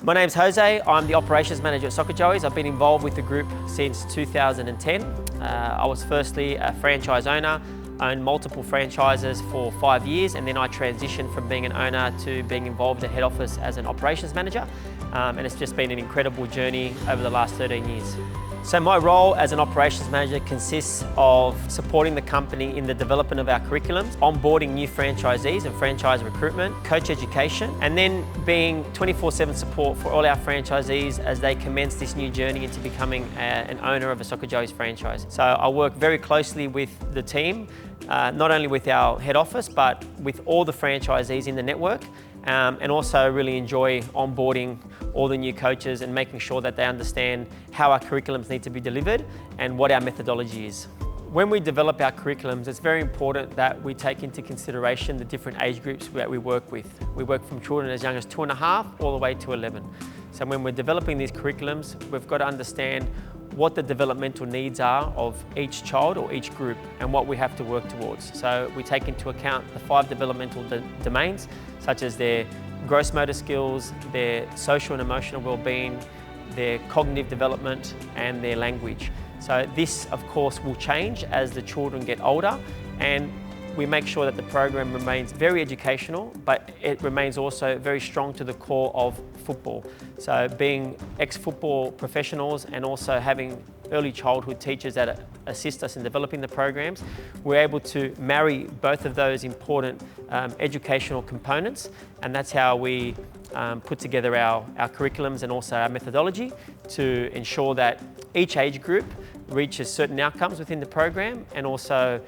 My name's Jose. I'm the operations manager at Soccajoeys. I've been involved with the group since 2010. I was firstly a franchise owner, owned multiple franchises for 5 years, and then I transitioned from being an owner to being involved at head office as an operations manager. And it's just been an incredible journey over the last 13 years. So my role as an operations manager consists of supporting the company in the development of our curriculums, onboarding new franchisees and franchise recruitment, coach education, and then being 24/7 support for all our franchisees as they commence this new journey into becoming an owner of a Soccajoeys franchise. So I work very closely with the team, not only with our head office, but with all the franchisees in the network, and also really enjoy onboarding all the new coaches and making sure that they understand how our curriculums need to be delivered and what our methodology is. When we develop our curriculums, it's very important that we take into consideration the different age groups that we work with. We work from children as young as 2.5 all the way to 11. So when we're developing these curriculums, we've got to understand what the developmental needs are of each child or each group and what we have to work towards. So we take into account the 5 developmental domains, such as their gross motor skills, their social and emotional well-being, their cognitive development, and their language. So this, of course, will change as the children get older, and we make sure that the program remains very educational, but it remains also very strong to the core of football. So being ex-football professionals and also having early childhood teachers that assist us in developing the programs, we're able to marry both of those important educational components, and that's how we put together our curriculums and also our methodology to ensure that each age group reaches certain outcomes within the program and also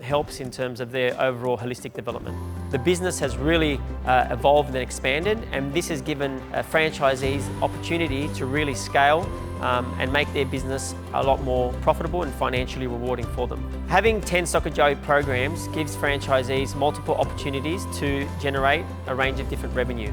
helps in terms of their overall holistic development. The business has really evolved and expanded, and this has given franchisees opportunity to really scale and make their business a lot more profitable and financially rewarding for them. Having 10 Soccajoeys programs gives franchisees multiple opportunities to generate a range of different revenue.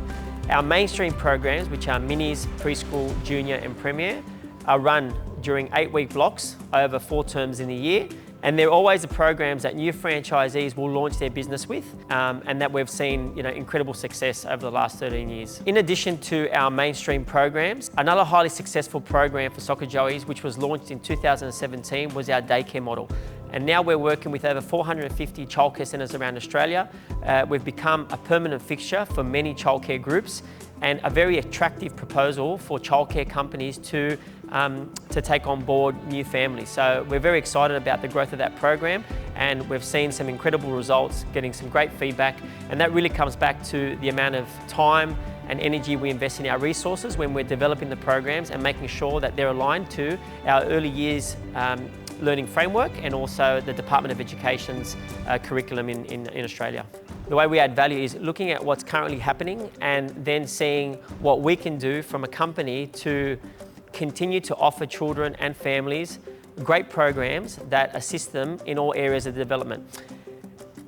Our mainstream programs, which are Minis, Preschool, Junior and Premier, are run during 8-week blocks over 4 terms in the year. And they're always the programs that new franchisees will launch their business with, and that we've seen incredible success over the last 13 years. In addition to our mainstream programs, another highly successful program for Soccajoeys, which was launched in 2017, was our daycare model. And now we're working with over 450 childcare centres around Australia. We've become a permanent fixture for many childcare groups and a very attractive proposal for childcare companies to take on board new families. So we're very excited about the growth of that program, and we've seen some incredible results, getting some great feedback, and that really comes back to the amount of time and energy we invest in our resources when we're developing the programs and making sure that they're aligned to our early years learning framework and also the Department of Education's curriculum in Australia. The way we add value is looking at what's currently happening and then seeing what we can do from a company to continue to offer children and families great programs that assist them in all areas of development.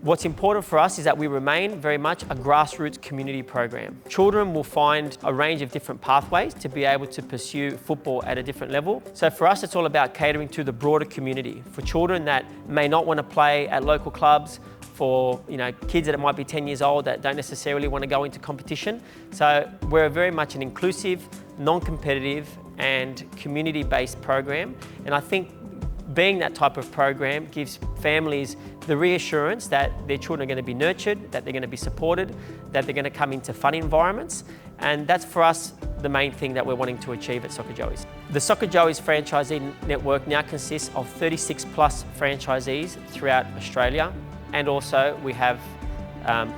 What's important for us is that we remain very much a grassroots community program. Children will find a range of different pathways to be able to pursue football at a different level. So for us, it's all about catering to the broader community. For children that may not want to play at local clubs, for kids that might be 10 years old that don't necessarily want to go into competition. So we're very much an inclusive, non-competitive and community-based program. And I think being that type of program gives families the reassurance that their children are going to be nurtured, that they're going to be supported, that they're going to come into fun environments. And that's for us the main thing that we're wanting to achieve at Soccajoeys. The Soccajoeys franchisee network now consists of 36 plus franchisees throughout Australia, and also we have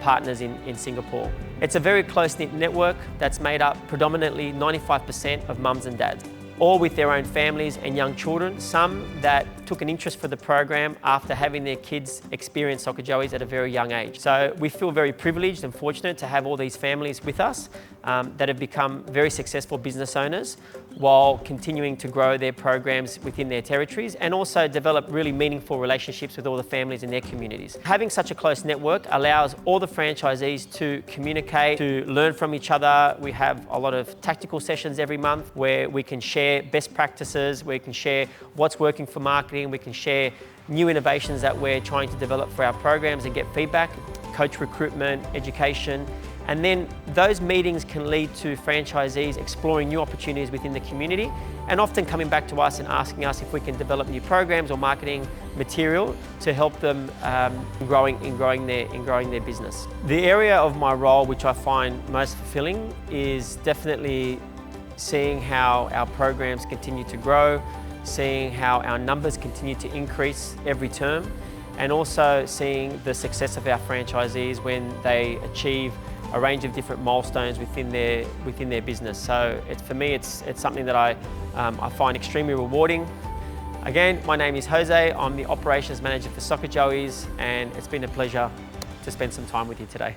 partners in Singapore. It's a very close-knit network that's made up predominantly 95% of mums and dads, all with their own families and young children, some that took an interest for the program after having their kids experience Soccajoeys at a very young age. So we feel very privileged and fortunate to have all these families with us that have become very successful business owners while continuing to grow their programs within their territories and also develop really meaningful relationships with all the families in their communities. Having such a close network allows all the franchisees to communicate, to learn from each other. We have a lot of tactical sessions every month where we can share best practices, we can share what's working for marketing, we can share new innovations that we're trying to develop for our programs and get feedback, coach recruitment, education, And then those meetings can lead to franchisees exploring new opportunities within the community and often coming back to us and asking us if we can develop new programs or marketing material to help them in growing their business. The area of my role which I find most fulfilling is definitely seeing how our programs continue to grow, seeing how our numbers continue to increase every term, and also seeing the success of our franchisees when they achieve a range of different milestones within their business. So for me, it's something that I find extremely rewarding. Again, my name is Jose. I'm the operations manager for Soccajoeys, and it's been a pleasure to spend some time with you today.